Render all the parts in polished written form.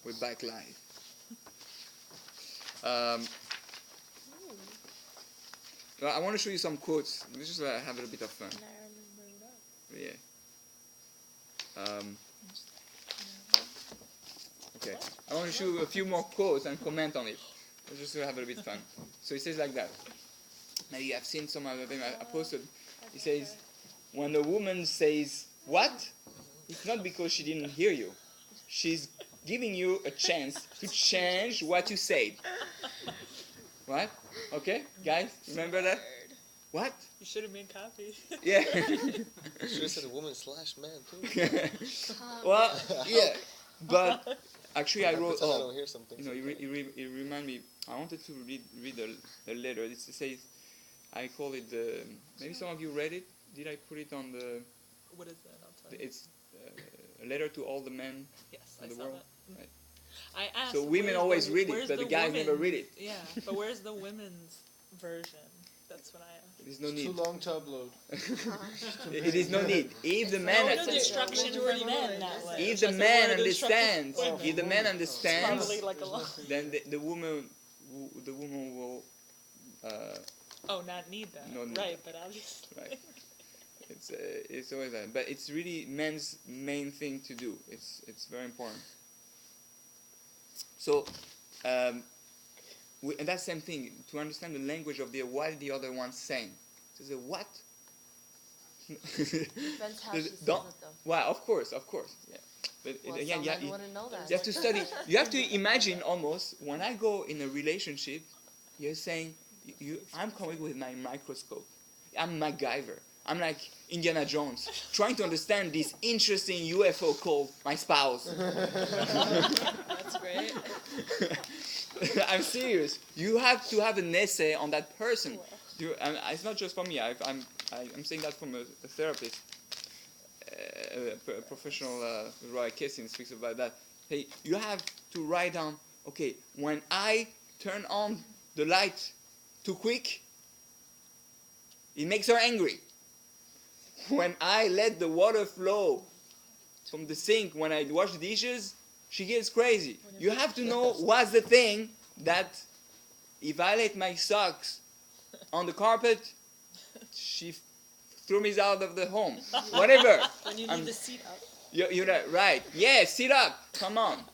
We're back live. Well, I want to show you some quotes. Let's just have a little bit of fun. Yeah. Okay. I want to show you a few more quotes and comment on it. Let's just have a little bit of fun. So it says like that. Maybe I've seen some of them I posted. It says, when a woman says, "What?" it's not because she didn't hear you. She's giving you a chance to change what you said. Right? Okay, guys, remember that? What? You should have made copies. Yeah. You should have said a woman / man too. Well, yeah, but actually I wrote. I don't hear something. You know, it remind me. I wanted to read the letter. It says, I call it the. Maybe some of you read it. Did I put it on the? What is that? I'll tell you. It's a letter to all the men in the world. That. Right. I asked. So women always read it, but the guys never read it. Yeah, but where's the women's version? That's what I asked. There's no need. Too long to upload. It is no need. If the man, no instruction for men that way. if the man understands, if the man understands, Probably like a lot. then the woman will. Not need that. No need right, that. but obviously. Right. It's always that, but it's really men's main thing to do. It's very important. So, and that same thing, to understand the language of what the other one's saying. So the what? Depends how she says it, Don't. though. Well, of course, yeah. But Well, again, some men wouldn't know that. you have to study. You have to imagine almost when I go in a relationship, you're saying, I'm coming with my microscope. I'm MacGyver. I'm like Indiana Jones, trying to understand this interesting UFO called my spouse. That's great. I'm serious. You have to have an essay on that person. It's not just for me. I'm saying that from a therapist, a professional. Roy Kessin speaks about that. Hey, you have to write down. Okay, when I turn on the light too quick, it makes her angry. When I let the water flow from the sink when I wash the dishes, she gets crazy. You have to know what's the thing that if I let my socks on the carpet, she threw me out of the home. Whatever. When you leave the seat up. You're right. Yeah, sit up. Come on.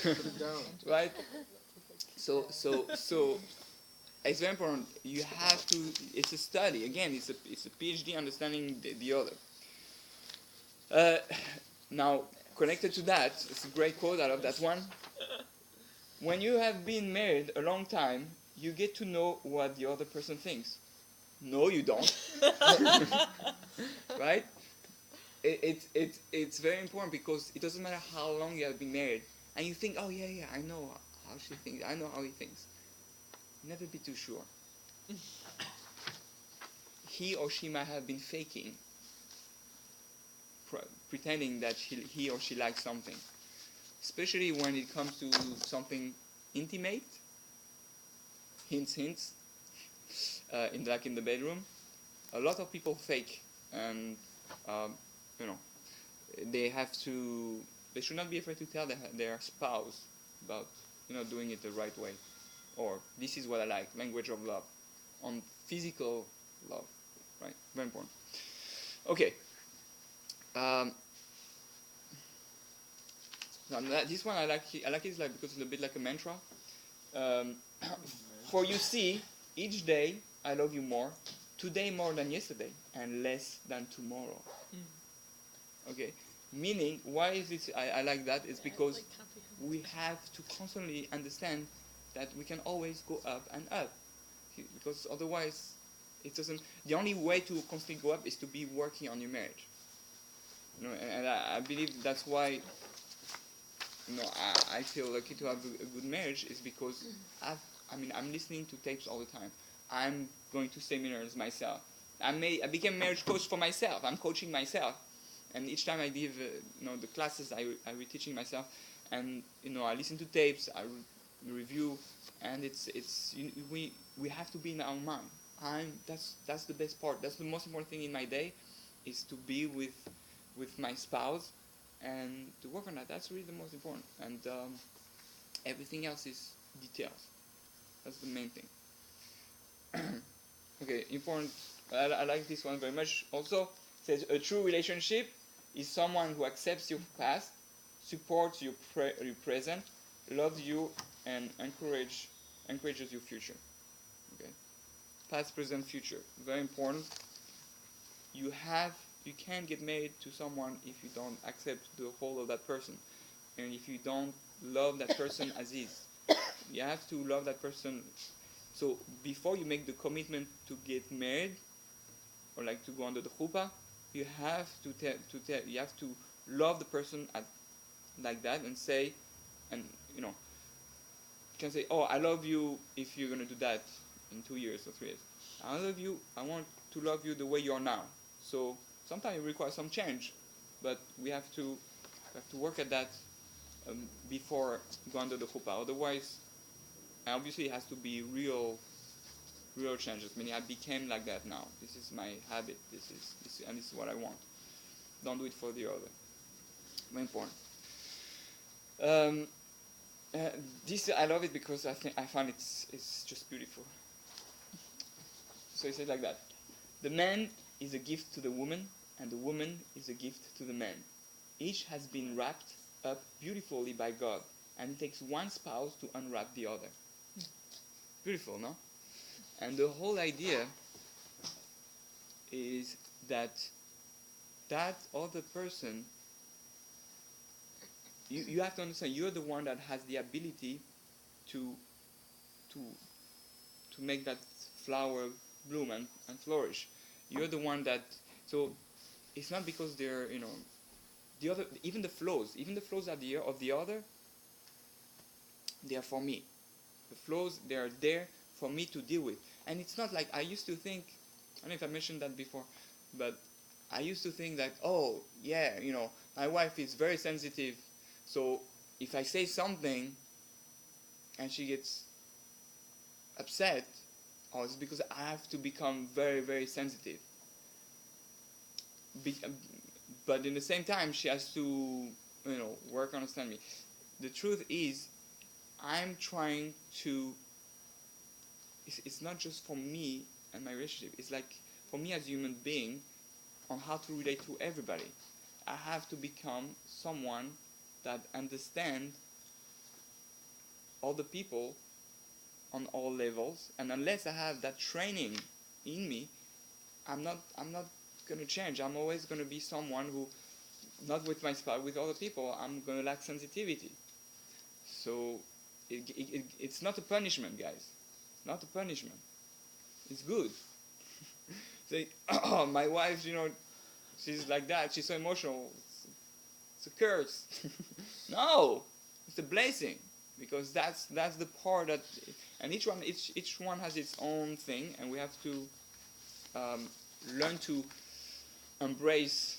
Put it down. Right? So it's very important. You have to. It's a study. Again, it's a PhD understanding the other. Now, connected to that, it's a great quote. I love that one. When you have been married a long time, you get to know what the other person thinks. No, you don't. Right? It's very important because it doesn't matter how long you have been married, and you think, oh yeah, I know how she thinks. I know how he thinks. Never be too sure. He or she might have been faking, pretending that he or she likes something. Especially when it comes to something intimate, hints, in the bedroom. A lot of people fake, and they should not be afraid to tell their spouse about doing it the right way. Or this is what I like, language of love, on physical love, right? Very important. Okay. This one I like it because it's a bit like a mantra. For you see, each day I love you more, today more than yesterday, and less than tomorrow. Okay. Meaning, why is it I like that? It's because we have to constantly understand that we can always go up and up, because otherwise it doesn't. The only way to constantly go up is to be working on your marriage. And I believe that's why I feel lucky to have a good marriage, is because I'm listening to tapes all the time. I'm going to seminars myself. I became a marriage coach for myself. I'm coaching myself, and each time I give the classes, I'm reteaching myself, and I listen to tapes. I review, and we have to be in our mind. That's the best part. That's the most important thing in my day, is to be with my spouse, and to work on that. That's really the most important. And everything else is details. That's the main thing. Okay, important. I like this one very much. Also, says a true relationship is someone who accepts your past, supports your present, loves you, and encourages your future. Okay, past, present, future. Very important. You can't get married to someone if you don't accept the whole of that person, and if you don't love that person as is. You have to love that person. So before you make the commitment to get married, or like to go under the chuppah, you have to you have to love the person like that, and say, and you can say, oh, I love you if you're gonna do that in 2 years or 3 years. I love you. I want to love you the way you are now. So sometimes it requires some change, but we have to work at that before go under the chuppah. Otherwise, obviously, it has to be real changes. Meaning, I became like that now. This is my habit. This is what I want. Don't do it for the other. Very important. This I love it because I find it's just beautiful. So it says like that: the man is a gift to the woman, and the woman is a gift to the man. Each has been wrapped up beautifully by God, and it takes one spouse to unwrap the other. Beautiful, no? And the whole idea is that other person, you have to understand, you're the one that has the ability to make that flower bloom and flourish. You're the one that, so it's not because they're, the other, even the flaws of the other, they are for me. The flaws, they are there for me to deal with. And it's not like I used to think, I don't know if I mentioned that before, but I used to think that, oh, yeah, my wife is very sensitive, so if I say something and she gets upset, oh, it's because I have to become very, very sensitive. But in the same time, she has to, work on understanding me. The truth is, I'm trying to, it's not just for me and my relationship, it's like for me as a human being, on how to relate to everybody. I have to become someone that understands all the people on all levels, and unless I have that training in me, I'm not going to change. I'm always going to be someone who, not with my spouse, with other people, I'm going to lack sensitivity. So it's not a punishment, guys. It's not a punishment. It's good. Say, oh, my wife, she's like that. She's so emotional. It's a curse. No, it's a blessing, because that's the part that, and each one has its own thing, and we have to learn to embrace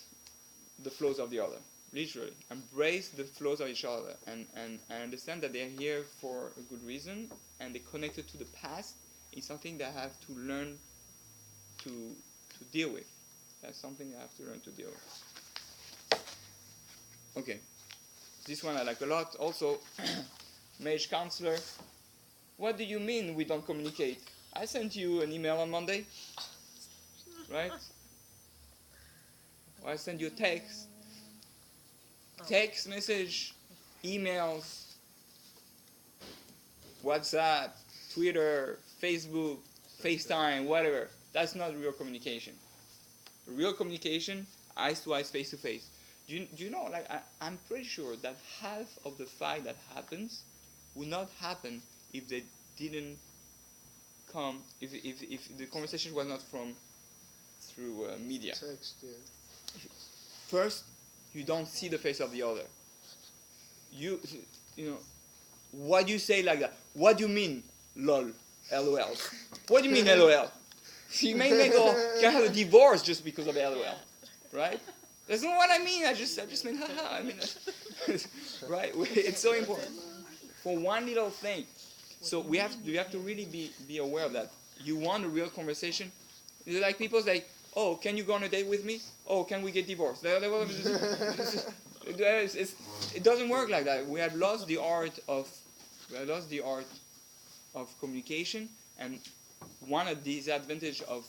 the flaws of the other. Literally, embrace the flaws of each other, and understand that they're here for a good reason, and they're connected to the past. It's something that I have to learn to deal with. That's something I have to learn to deal with. Okay, this one I like a lot. Also, marriage counselor. What do you mean we don't communicate? I sent you an email on Monday, right? Or I sent you a text message, emails, WhatsApp, Twitter, Facebook, FaceTime, whatever. That's not real communication. Real communication, eyes to eyes, face to face. Do you know, like, I'm pretty sure that half of the fight that happens would not happen if they didn't come, if the conversation was not through media. Text, yeah. First, you don't see the face of the other. You know, what do you say like that? What do you mean, lol, LOL? What do you mean, LOL? You may can have a divorce just because of LOL, right? That's not what I mean. I just mean, haha. I mean, right? It's so important for one little thing. So we have to really be aware of that. You want a real conversation. It's like people say, "Oh, can you go on a date with me? Oh, can we get divorced?" It doesn't work like that. We have lost the art of communication, and one of the disadvantages of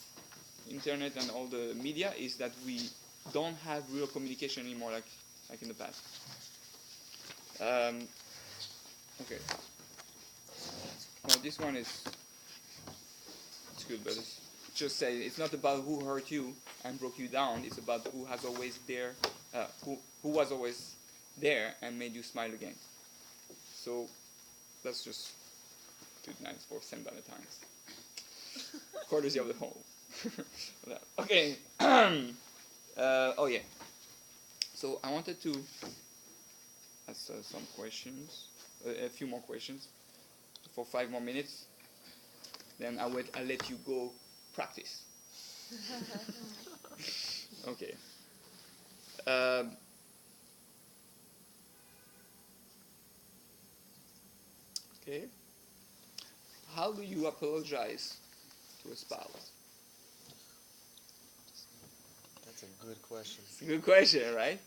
internet and all the media is that we don't have real communication anymore like in the past. Okay. Now this one it's good, but it's just say it's not about who hurt you and broke you down. It's about who has always there, who was always there and made you smile again. So that's just too nice for St. Valentine's. Courtesy of the whole. Okay. Oh yeah. So I wanted to ask some questions, a few more questions, for 5 more minutes. Then I'll let you go practice. Okay. Okay. How do you apologize to a spouse? That's a good question. It's a good question, right?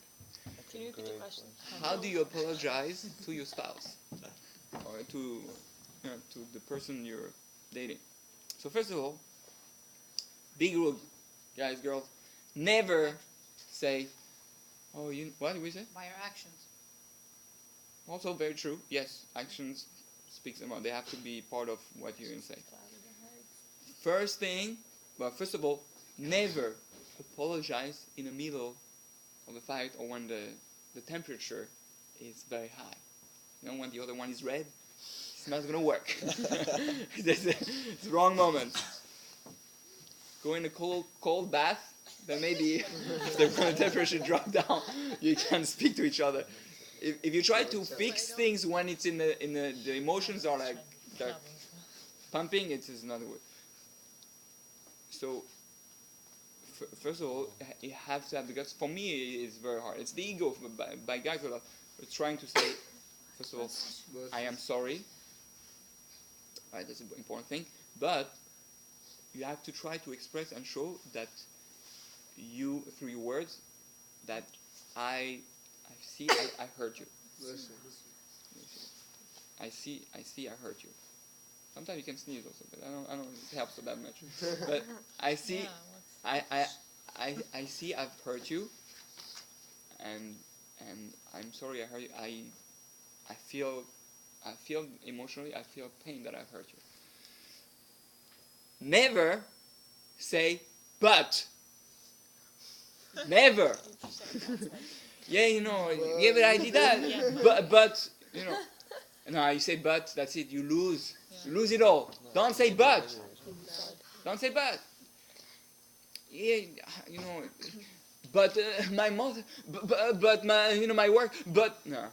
Can you repeat the question? How do you apologize to your spouse? Or to the person you're dating? So first of all, big rule, guys, girls, never say, oh, what did we say? By your actions. Also very true. Yes, actions speaks about. They have to be part of what you're going to say. First of all, never apologize in the middle of the fight or when the temperature is very high. You know, when the other one is red, it's not going to work. It's the wrong moment. Go in a cold bath, then maybe when the temperature drops down, you can speak to each other. If you try to fix things when it's in the emotions are like pumping, it is not good. So first of all, you have to have the guts. For me, it's very hard. It's the ego by guys who are trying to say, first of all, I am sorry. Right, that's an important thing. But you have to try to express and show that you, through your words, that I hurt you. I see, I hurt you. Sometimes you can sneeze also, but I don't know if it helps that much. But I see, I see I've hurt you, and I'm sorry I hurt you. I feel emotionally, I feel pain that I've hurt you. Never say but. Never. Yeah, but I did that. But no, you say but, that's it, you lose. You lose it all. Don't say but. Don't say but. Yeah, but my mother, but my work, but, no.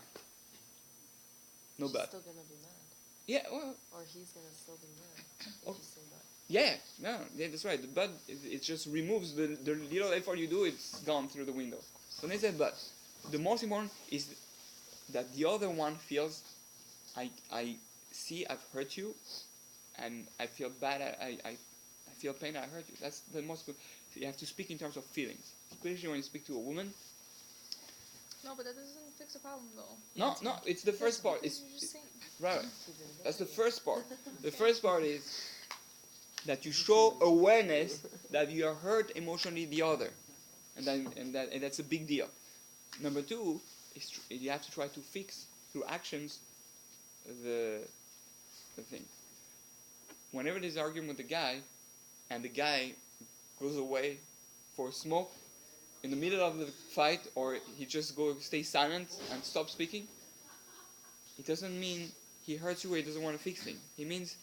No but. She's still gonna be mad. Yeah, well. Or he's gonna still be mad if you say but. Yeah, that's right. The but, it just removes the little effort you do, it's gone through the window. So they said but. The most important is that the other one feels, I see I've hurt you, and I feel bad, I feel pain, I hurt you. That's the most good. So you have to speak in terms of feelings, especially when you speak to a woman. No, but that doesn't fix the problem, though. No, it's the first part. Right. That's the first part. The first part is that you show awareness that you are hurt emotionally the other, and that's a big deal. Number two is you have to try to fix through actions the thing. Whenever there's an argument with the guy, and the guy goes away for a smoke in the middle of the fight, or he just stay silent and stop speaking, it doesn't mean he hurts you or he doesn't want to fix things. It means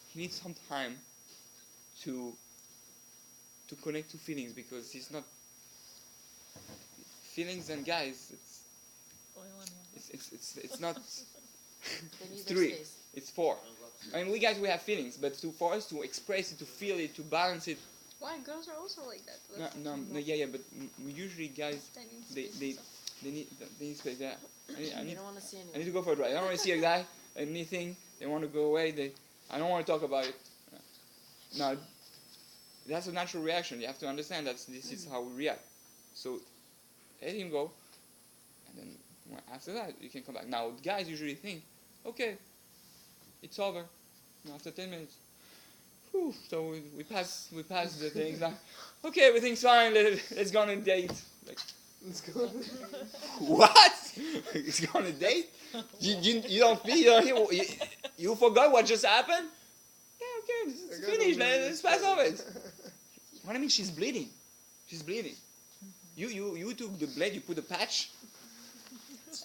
he needs some time to connect to feelings, because he's not feelings and guys. It's not. It's 3. It's 4. I mean, we have feelings, but for us to express it, to feel it, to balance it. Why? Girls are also like that. No, but usually guys, they need space. Yeah. They don't want to see anyone. I need to go for a drive. I don't want to see a guy, anything. They want to go away. I don't want to talk about it. No, that's a natural reaction. You have to understand that this is how we react. So let him go, and then Well, after that, you can come back. Now, guys usually think, okay, it's over. After 10 minutes. Whew, so we pass the things. Now, okay, everything's fine. Let's go on a date. Like, Let's go. what? Let's go on a date? You don't feel, you forgot what just happened? Yeah, okay, it's finished. Let's pass over it. What I mean, she's bleeding. She's bleeding. You took the blade, you put a patch,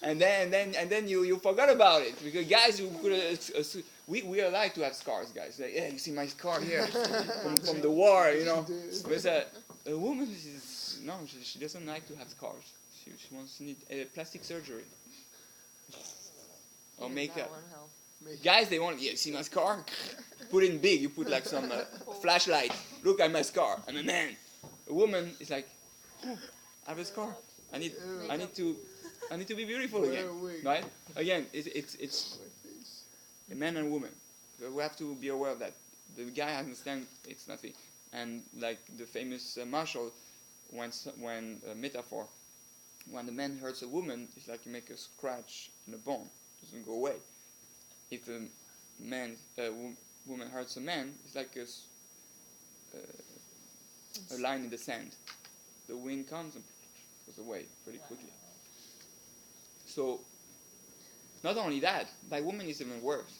and then you forgot about it. Because guys, you put we are like to have scars, guys. Like, yeah, you see my scar here from the war, But a woman, she doesn't like to have scars. She wants to need plastic surgery or Even makeup. that won't help. Guys, they want, see my scar? Put it in big. You put like some flashlight. Look at my scar. And a man, a woman is like, oh, I have a scar. I need to be beautiful again, right? Again, it's a man and a woman. So we have to be aware of that. The guy understands it's nothing. And like the famous Marshall, when metaphor, when the man hurts a woman, it's like you make a scratch in a bone. It doesn't go away. If a woman hurts a man, it's like a line in the sand. The wind comes and goes away pretty quickly. So, not only that, by woman is even worse.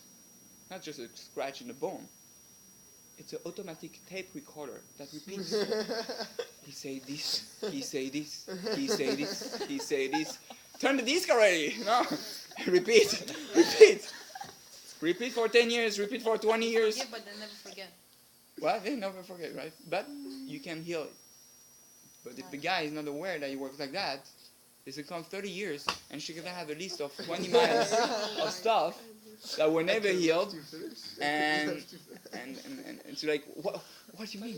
Not just a scratch in the bone. It's an automatic tape recorder that repeats. He say this, he say this, he say this, he say this. Turn the disc already, repeat. Repeat for 10 years, repeat for 20 years. Yeah, but they never forget. Well, they never forget, right? But you can heal it. But if the guy is not aware that he works like that, this will come 30 years, and she can have a list of 20 miles of stuff that were never healed. And it's like, what do you mean?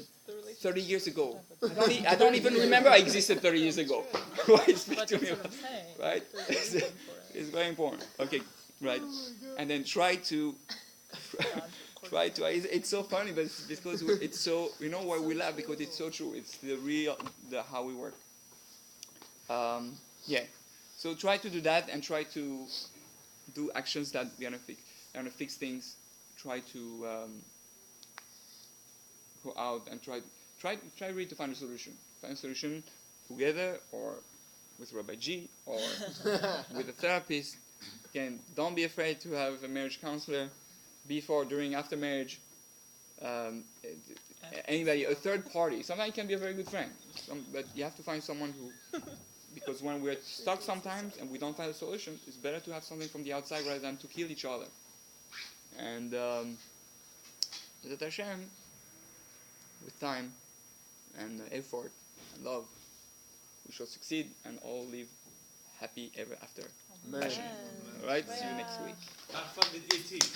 30 years ago. I don't even remember I existed 30 years ago. Why speak to me about, right? It's very important. Okay, right. And then try to, it's so funny, but it's because it's so, why we laugh, because it's so true. It's how we work. Yeah. So try to do that, and try to do actions that we're gonna fix things. Try to go out and try really to find a solution. Find a solution together, or with Rabbi G, or with a therapist. Again, don't be afraid to have a marriage counselor before, during, after marriage. Anybody, a third party. Sometimes it can be a very good friend, but you have to find someone who, because when we're stuck sometimes and we don't find a solution, it's better to have something from the outside rather than to kill each other. And Zat Hashem, with time and effort and love, we shall succeed and all live happy ever after. Amen. All right, see you next week. Have fun with ET.